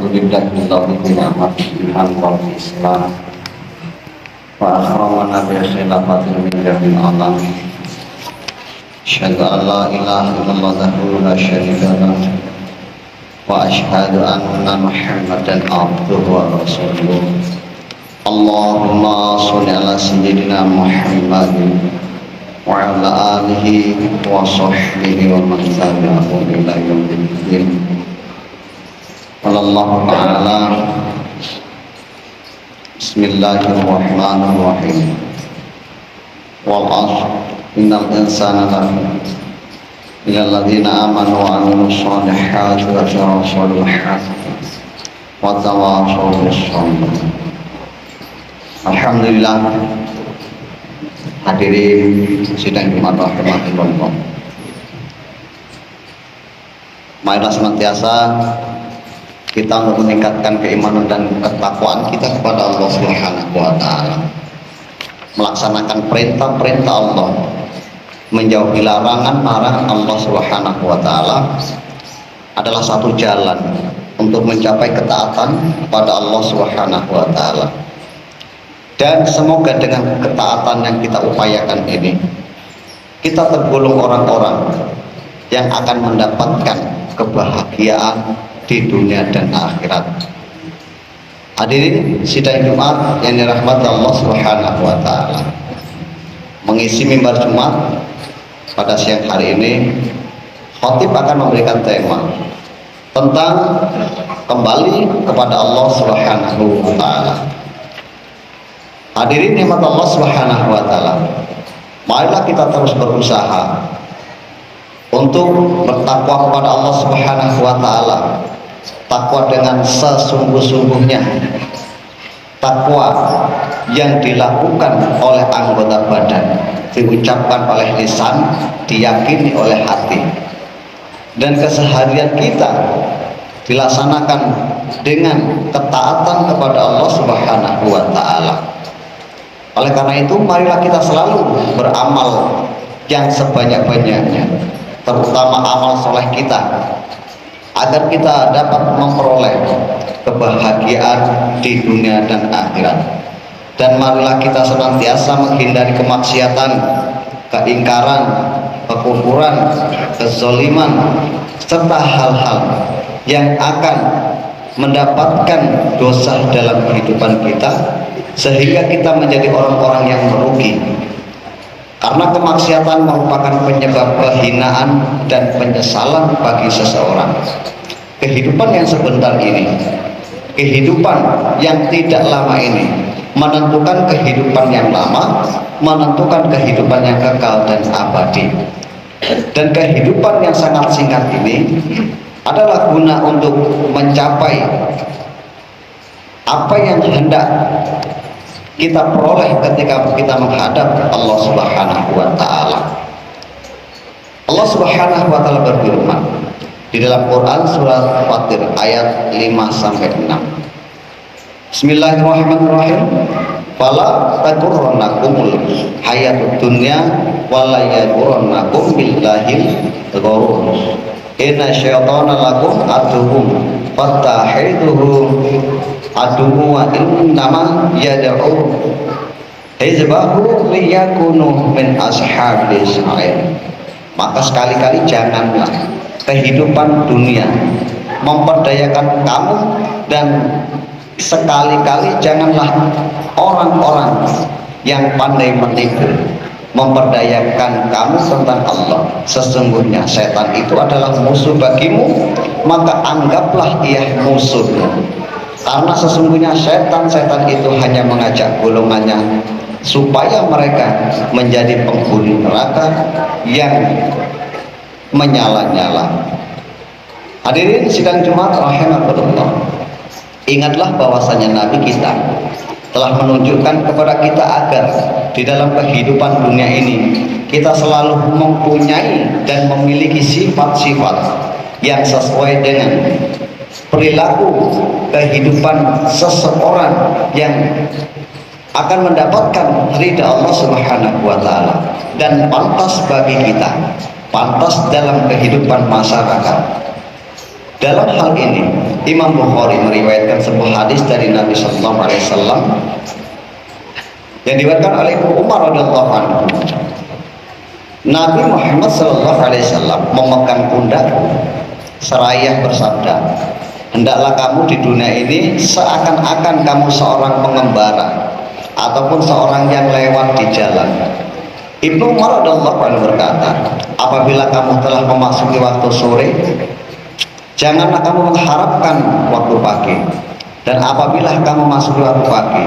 Alhamdulillah bi ni'matil wal Islam wa akramana bi khilafatil min jamil alam. Asyhadu an la ilaha illallah wahdahu la syarika lah wa asyhadu anna Muhammadan abduhu wa rasuluh. Allahumma sholli ala sayyidina Muhammadin wa ala alihi wa sahbihi wa man tabi'ahum ila yaumil din. Wallahu ta'ala. Bismillahirrahmanirrahim. Wal 'ashr innal insana lafi illal ladzina amanu wa 'amilus shalihati wa tawasaw bil haqqi wa tawasaw bis sabr. Alhamdulillah, hadirin sidang Jumat rahimahullah. Marilah senantiasa kita untuk meningkatkan keimanan dan ketakwaan kita kepada Allah Subhanahu wa taala. Melaksanakan perintah-perintah Allah, menjauhi larangan-larangan Allah Subhanahu wa taala adalah satu jalan untuk mencapai ketaatan kepada Allah Subhanahu wa taala. Dan semoga dengan ketaatan yang kita upayakan ini, kita tergolong orang-orang yang akan mendapatkan kebahagiaan di dunia dan akhirat. Hadirin sidang Jumat yang dirahmati Allah Subhanahu wa taala. Mengisi mimbar Jumat pada siang hari ini, khatib akan memberikan tema tentang kembali kepada Allah Subhanahu wa taala. Hadirin nikmat Allah Subhanahu wa taala. Marilah kita terus berusaha untuk bertakwa kepada Allah Subhanahu wa taala. Takwa dengan sesungguh-sungguhnya, takwa yang dilakukan oleh anggota badan, diucapkan oleh lisan, diyakini oleh hati, dan keseharian kita dilaksanakan dengan ketaatan kepada Allah Subhanahu wa taala. Oleh karena itu, marilah kita selalu beramal yang sebanyak-banyaknya, terutama amal soleh kita, agar kita dapat memperoleh kebahagiaan di dunia dan akhirat. Dan marilah kita senantiasa menghindari kemaksiatan, keingkaran, kekufuran, kezaliman, serta hal-hal yang akan mendapatkan dosa dalam kehidupan kita, sehingga kita menjadi orang-orang yang merugi. Karena kemaksiatan merupakan penyebab kehinaan dan penyesalan bagi seseorang. Kehidupan yang sebentar ini, kehidupan yang tidak lama ini, menentukan kehidupan yang lama, menentukan kehidupan yang kekal dan abadi. Dan kehidupan yang sangat singkat ini adalah guna untuk mencapai apa yang hendak kita peroleh ketika kita menghadap Allah Subhanahu wa taala. Allah Subhanahu wa taala berfirman di dalam Quran surat Fatir ayat 5 sampai 6. Bismillahirrahmanirrahim. Fala taghurrannakumul hayatud dunya wala yaghurrannakum billahil ghurur. Inna syaitana lakum aduwwun fattahiduhu aduwwa innama yad'u hizbahu liyakunu min ashabis sa'ir. Maka sekali-kali janganlah kehidupan dunia memperdayakan kamu, dan sekali-kali janganlah orang-orang yang pandai menipu memperdayakan kamu tentang Allah. Sesungguhnya setan itu adalah musuh bagimu, maka anggaplah ia musuhmu. Karena sesungguhnya setan itu hanya mengajak golongannya supaya mereka menjadi penghuni neraka yang menyala-nyala. Hadirin sidang Jumat rahimahullah, ingatlah bahwasanya Nabi kita telah menunjukkan kepada kita agar di dalam kehidupan dunia ini kita selalu mempunyai dan memiliki sifat-sifat yang sesuai dengan perilaku kehidupan seseorang yang akan mendapatkan ridha Allah Subhanahu wa taala, dan pantas bagi kita, pantas dalam kehidupan masyarakat. Dalam hal ini Imam Bukhari meriwayatkan sebuah hadis dari Nabi Sallallahu Alaihi Wasallam yang diriwayatkan oleh Ibnu Umar radhiyallahu anhu. Nabi Muhammad Sallallahu Alaihi Wasallam memegang pundak seraya bersabda, hendaklah kamu di dunia ini seakan-akan kamu seorang pengembara ataupun seorang yang lewat di jalan. Ibnu Umar radhiyallahu anhu berkata, apabila kamu telah memasuki waktu sore, janganlah kamu mengharapkan waktu pagi, dan apabila kamu masuk waktu pagi,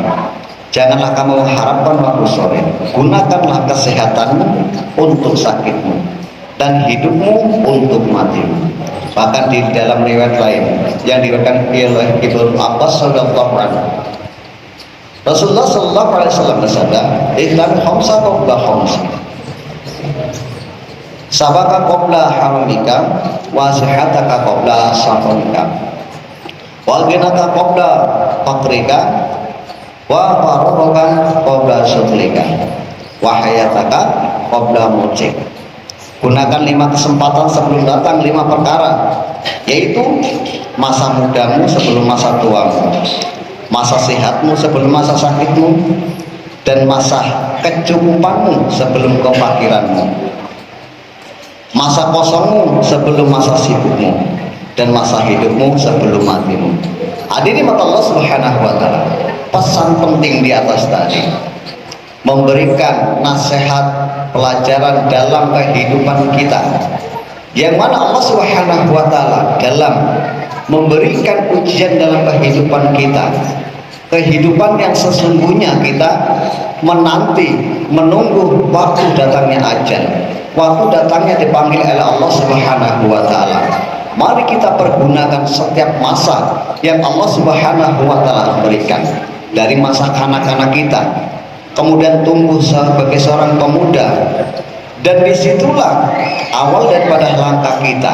janganlah kamu mengharapkan waktu sore. Gunakanlah kesehatanmu untuk sakitmu dan hidupmu untuk matimu. Bahkan di dalam riwayat lain yang diriwayatkan oleh Ibnu Abbas radhiyallahu anhu, Rasulullah sallallahu alaihi wasallam bersabda, "Ihlam khamsa qabla khamsa. Sabaka qabla haramika wa sihataka qabla safarika. Wa ghinaka qabla faqrika wa faragaka qabla syughlika wa hayataka qabla mautik." Gunakan 5 kesempatan sebelum datang 5 perkara, yaitu masa mudamu sebelum masa tuamu, masa sehatmu sebelum masa sakitmu, dan masa kecukupanmu sebelum kefakiranmu, masa kosongmu sebelum masa sibukmu, dan masa hidupmu sebelum matimu. Hadirin mata Allah Subhanahu wa taala, pesan penting di atas tadi memberikan nasihat pelajaran dalam kehidupan kita, yang mana Allah Subhanahu wa taala dalam memberikan ujian dalam kehidupan kita, kehidupan yang sesungguhnya kita menanti, menunggu waktu datangnya ajal, waktu datangnya dipanggil oleh Allah Subhanahu wa taala. Mari kita pergunakan setiap masa yang Allah Subhanahu wa taala berikan, dari masa kanak-kanak kita, kemudian tumbuh sebagai seorang pemuda, dan disitulah awal daripada langkah kita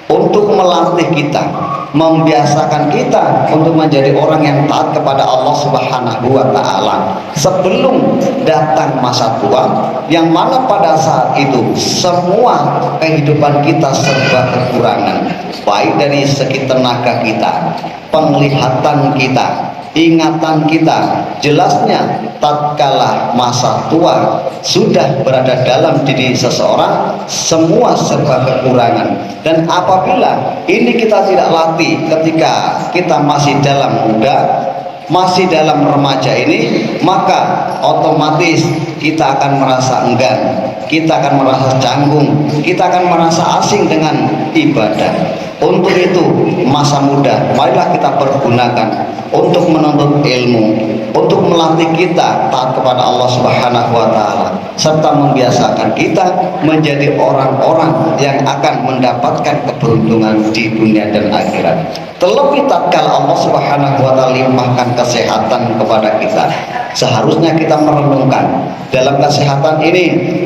untuk melatih kita, membiasakan kita untuk menjadi orang yang taat kepada Allah Subhanahu wa taala sebelum datang masa tua, yang mana pada saat itu semua kehidupan kita serba kekurangan, baik dari segi tenaga kita, penglihatan kita, ingatan kita. Jelasnya tatkala masa tua sudah berada dalam diri seseorang, semua serba kekurangan. Dan apabila ini kita tidak latih ketika kita masih dalam muda, masih dalam remaja ini, maka otomatis kita akan merasa enggan, kita akan merasa canggung, kita akan merasa asing dengan ibadah. Untuk itu masa muda marilah kita pergunakan untuk menuntut ilmu, untuk melatih kita taat kepada Allah Subhanahu wa taala, serta membiasakan kita menjadi orang-orang yang akan mendapatkan keberuntungan di dunia dan akhirat. Terlebih tatkala Allah Subhanahu wa taala limpahkan kesehatan kepada kita, seharusnya kita merenungkan dalam kesehatan ini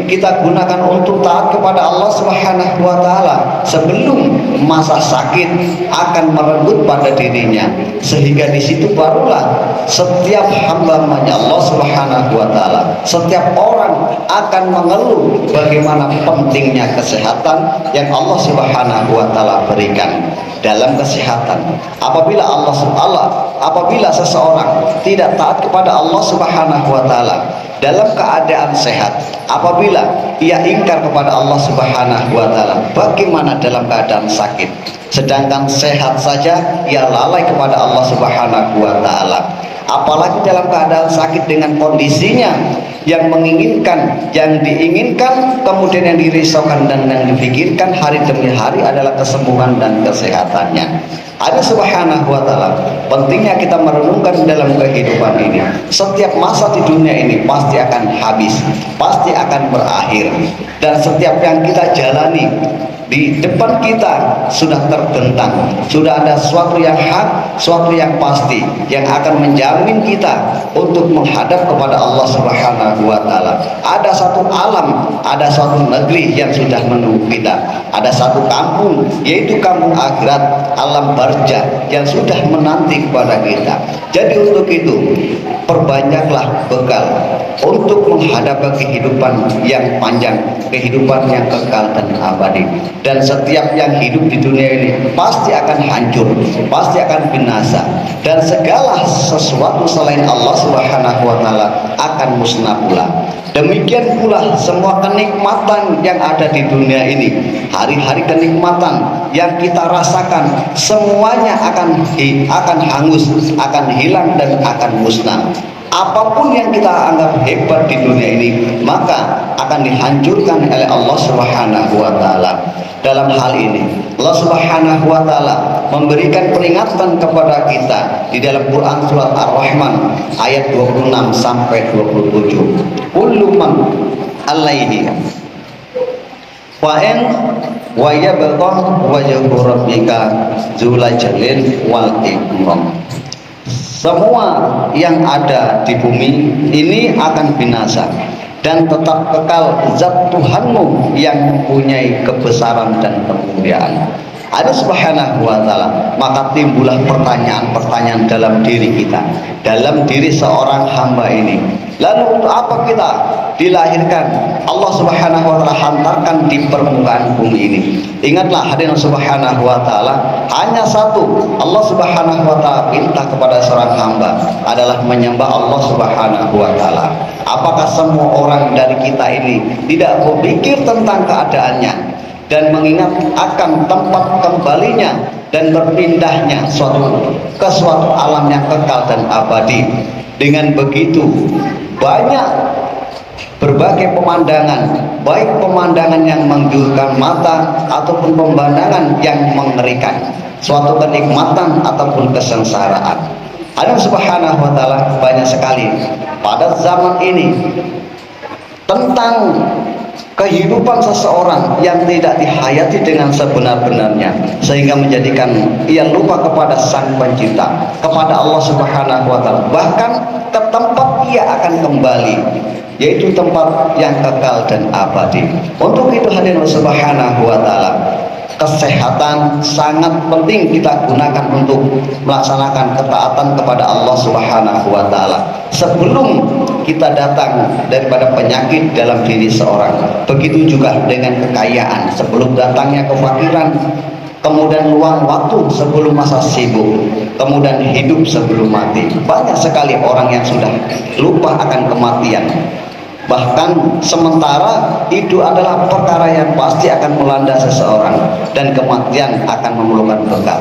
kita gunakan untuk taat kepada Allah Subhanahu wa taala sebelum masa sakit akan merenggut pada dirinya, sehingga di situ barulah setiap hamba-hambanya Allah Subhanahu wa taala, setiap orang akan mengeluh bagaimana pentingnya kesehatan yang Allah Subhanahu wa taala berikan. Dalam kesehatan, apabila seseorang tidak taat kepada Allah Subhanahu wa taala dalam keadaan sehat, apabila ia ingkar kepada Allah Subhanahu wa taala, bagaimana dalam keadaan sakit? Sedangkan sehat saja ia lalai kepada Allah Subhanahu wa taala, apalagi dalam keadaan sakit dengan kondisinya yang menginginkan, yang diinginkan, kemudian yang dirisaukan dan yang dipikirkan hari demi hari adalah kesembuhan dan kesehatannya. Ada Subhanahu wa taala, pentingnya kita merenungkan dalam kehidupan ini. Setiap masa di dunia ini pasti akan habis, pasti akan berakhir, dan setiap yang kita jalani di depan kita sudah terbentang, sudah ada sesuatu yang hak, sesuatu yang pasti yang akan menjamin kita untuk menghadap kepada Allah Subhanahu wa taala. Ada satu alam, ada satu negeri yang sudah menunggu kita, ada satu kampung, yaitu kampung akhirat, alam barzah yang sudah menanti kepada kita. Jadi untuk itu perbanyaklah bekal untuk menghadapi kehidupan yang panjang, kehidupan yang kekal dan abadi. Dan setiap yang hidup di dunia ini pasti akan hancur, pasti akan binasa, dan segala sesuatu selain Allah Subhanahu wa taala akan musnah pula. Demikian pula semua kenikmatan yang ada di dunia ini, hari-hari kenikmatan yang kita rasakan, semuanya akan hangus, akan hilang dan akan musnah. Apapun yang kita anggap hebat di dunia ini, maka akan dihancurkan oleh Allah Subhanahu wa taala. Dalam hal ini, Allah Subhanahu wa taala memberikan peringatan kepada kita di dalam Quran surat Ar-Rahman ayat 26 sampai 27. Kullu man alaihi fa'in wa yabqa wajhu rabbika dzul jalil wal ikram. Semua yang ada di bumi ini akan binasa, dan tetap kekal zat Tuhanmu yang mempunyai kebesaran dan kemuliaan. Ada Subhanahu wa taala, maka timbullah pertanyaan-pertanyaan dalam diri kita, dalam diri seorang hamba ini. Lalu untuk apa kita dilahirkan? Allah Subhanahu wa taala hantarkan di permukaan bumi ini. Ingatlah hadirin Subhanahu wa taala, hanya satu Allah Subhanahu wa taala minta kepada seorang hamba adalah menyembah Allah Subhanahu wa taala. Apakah semua orang dari kita ini tidak berpikir tentang keadaannya dan mengingat akan tempat kembalinya dan berpindahnya ke suatu alam yang kekal dan abadi? Dengan begitu banyak berbagai pemandangan, baik pemandangan yang menggiurkan mata ataupun pemandangan yang mengerikan, suatu kenikmatan ataupun kesengsaraan. Allah Subhanahu wa taala banyak sekali pada zaman ini tentang kehidupan seseorang yang tidak dihayati dengan sebenar-benarnya, sehingga menjadikan ia lupa kepada Sang Pencipta, kepada Allah Subhanahu wa taala, bahkan ke tempat ia akan kembali, yaitu tempat yang kekal dan abadi. Untuk itu hadirin Subhanahu wa taala, kesehatan sangat penting kita gunakan untuk melaksanakan ketaatan kepada Allah Subhanahu wa taala sebelum kita datang daripada penyakit dalam diri seorang. Begitu juga dengan kekayaan, sebelum datangnya kefakiran, kemudian luang waktu sebelum masa sibuk, kemudian hidup sebelum mati. Banyak sekali orang yang sudah lupa akan kematian. Bahkan sementara itu adalah perkara yang pasti akan melanda seseorang, dan kematian akan memerlukan bekal.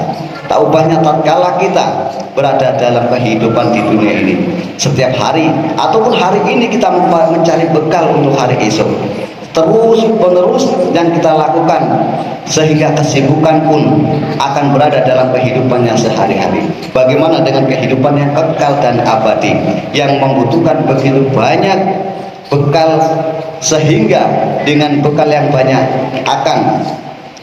Tak ubahnya tatkala kita berada dalam kehidupan di dunia ini, setiap hari ataupun hari ini kita mencari bekal untuk hari esok. Terus menerus yang kita lakukan, sehingga kesibukan pun akan berada dalam kehidupannya sehari-hari. Bagaimana dengan kehidupan yang kekal dan abadi yang membutuhkan begitu banyak bekal, sehingga dengan bekal yang banyak akan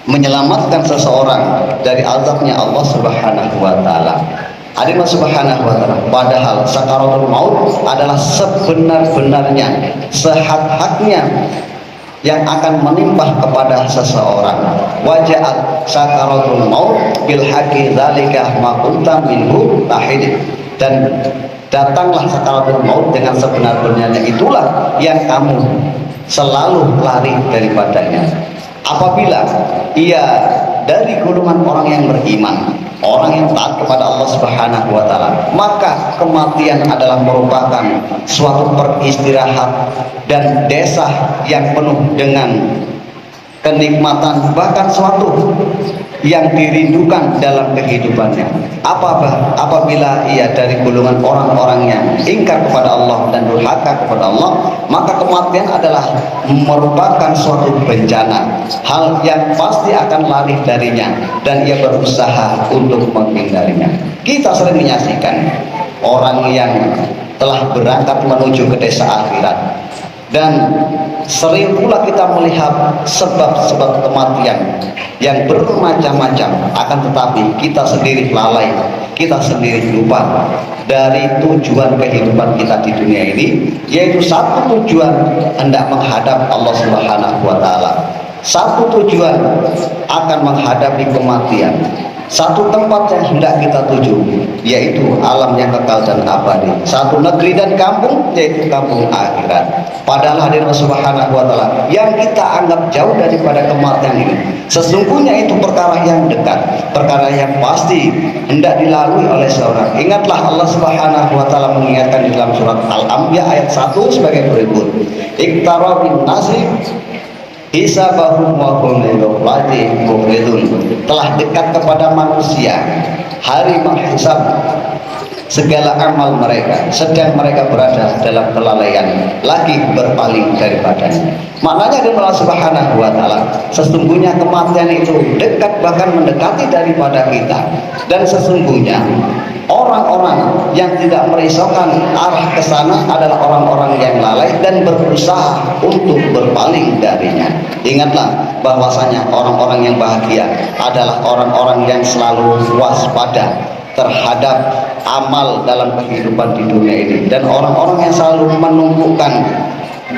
menyelamatkan seseorang dari azabnya Allah Subhanahu wa taala. Hadirin Subhanahu wa taala, padahal sakaratul maut adalah sebenar-benarnya, sehak-haknya yang akan menimpa kepada seseorang. Waja'at sakaratul maut bil haqqi dzalika ma kunta minhu tahid. Dan datanglah sakaratul maut dengan sebenar-benarnya, itulah yang kamu selalu lari daripadanya. Apabila ia dari golongan orang yang beriman, orang yang taat kepada Allah Subhanahu wa taala, maka kematian adalah merupakan suatu peristirahat dan desa yang penuh dengan kenikmatan, bahkan suatu yang dirindukan dalam kehidupannya. Apabila ia dari golongan orang-orang yang ingkar kepada Allah dan durhaka kepada Allah, maka kematian adalah merupakan suatu bencana, hal yang pasti akan lari darinya, dan ia berusaha untuk menghindarinya. Kita sering menyaksikan orang yang telah berangkat menuju ke desa akhirat, dan sering pula kita melihat sebab-sebab kematian yang bermacam-macam, akan tetapi kita sendiri lalai, kita sendiri lupa dari tujuan kehidupan kita di dunia ini, yaitu satu tujuan hendak menghadap Allah Subhanahu wa taala. Satu tujuan akan menghadapi kematian, Satu tempat yang hendak kita tuju, yaitu alam yang kekal dan abadi. Satu negeri dan kampung, yaitu kampung akhirat. Padahal hadirin subhanahu wa ta'ala, yang kita anggap jauh daripada kematian ini, sesungguhnya itu perkara yang dekat, perkara yang pasti hendak dilalui oleh seorang. Ingatlah Allah subhanahu wa ta'ala mengingatkan di dalam surat Al-Anbiya ayat 1 sebagai berikut. Iqtarabin nasi hisabahum wa hum min ghaflatin mu'ridun. Telah dekat kepada manusia hari menghisab segala amal mereka, sedang mereka berada dalam kelalaian, lagi berpaling daripadanya. Maknanya dari Allah subhanahu wa ta'ala, sesungguhnya kematian itu dekat, bahkan mendekati daripada kita. Dan sesungguhnya orang-orang yang tidak merisaukan arah ke sana adalah orang-orang yang lalai dan berusaha untuk berpaling darinya. Ingatlah bahwasanya orang-orang yang bahagia adalah orang-orang yang selalu waspada terhadap amal dalam kehidupan di dunia ini, dan orang-orang yang selalu menumpukan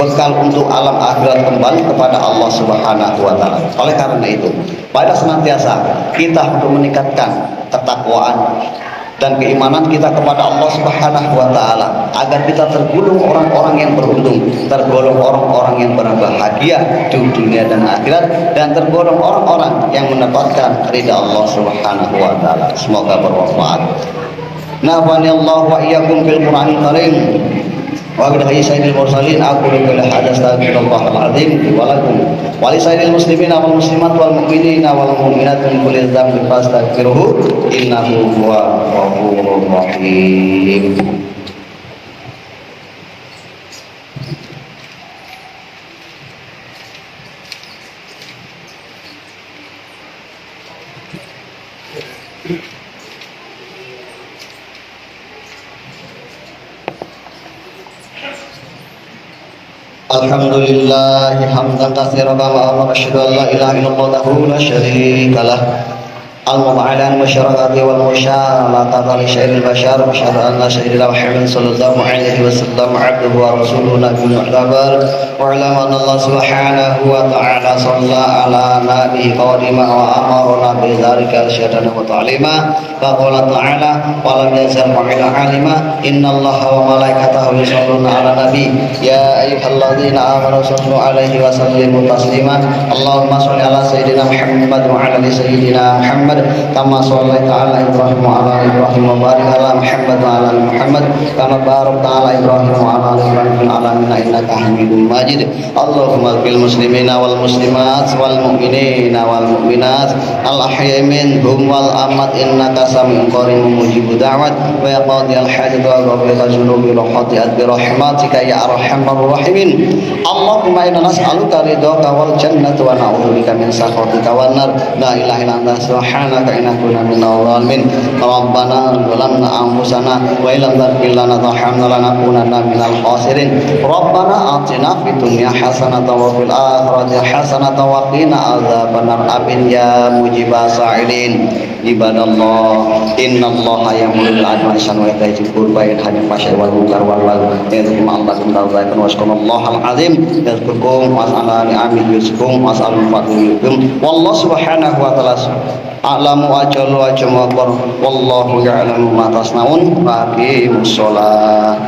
bekal untuk alam akhirat kembali kepada Allah subhanahu wa ta'ala. Oleh karena itu, pada senantiasa kita untuk meningkatkan ketakwaan dan keimanan kita kepada Allah subhanahu wa ta'ala, agar kita tergolong orang-orang yang beruntung, tergolong orang-orang yang berbahagia di dunia dan akhirat, dan tergolong orang-orang yang mendapatkan ridha Allah subhanahu wa ta'ala. Semoga bermanfaat. Nafani Allah wa iyyakum bil Qur'anil karim wa bi sayyidil mursalin. Aku qul hadza astaghfirullah al-azim wa lakum wa li sayyidil muslimin wal muslimat wal mu'minin wal mu'minat min kulli dhanbin fastaghfiruhu innahu huwal ghafurur rahim. Alhamdulillah hamdan katsiran wa asyhadu an la ilaha illallah wahdahu la syarika lah al-mub'adan masyaraqati wal musyaraqati li syai'il bashar wa asyhadu anna sayyidina Muhammad sallallahu alaihi wasallam abduhu wa rasuluhu nabiyul mu'tabar wa alama anna Allah subhanahu wa ta'ala shalla ala nabihi qadima wa amarna bi dzalika syadana wa ta'lima fa qala ta'ala wa lam yazal mu'ila alima inna Allah wa malaikatahu yusholluna ala nabi ya ayyuhalladzina amanu shallu alaihi wa sallimu taslima Allahumma shalli ala sayyidina Muhammad wa ala ali sayyidina Muhammad kama shallaita ala Ibrahim wa ala ali Ibrahim wa barik ala Muhammad wa ala ali Muhammad kama barakta ala Ibrahim wa ala ali Ibrahim fil alamin innaka Hamidum Majid. Allahumma bil muslimina wal muslimat wal mu'minina wal mu'minat al ahya'i minhum wal amat innaka sami'un qaribun mujibud da'wat wa yaqdi al hajat wa ghafir dhunubi rahmati bi rahmatika ya arhamar rahimin. Allahumma inna nas'aluka ridhaka wal jannata wa na'udzubika min sakhatika wan nar. La ilaha illa anta subhanaka inna kunna minadh dhalimin. Rabbana zalamna anfusana wa illam taghfir lana wa tarhamna lanakunanna minal khasirin. Rabbana atina fid dunya hasanatan wa fil akhirati hasanatan wa qina adzabannar. Amin ya mujibas sa'ilin. Ibadallah innallaha ya'muru bil 'adli wal ihsani wa ita'i dzil qurba wa yanha 'anil fahsya'i wal munkari wal baghi ya'idhukum la'allakum tadhakkarun waskurallahal 'azim yadhkurkum was'ala ni'amihi yuzkurkum was'alul fadlikum wallahu subhanahu wa ta'ala a'lamu ajallu wa jama'akbar wallahu ya'lamu ma tasna'un wa aqimus shalah.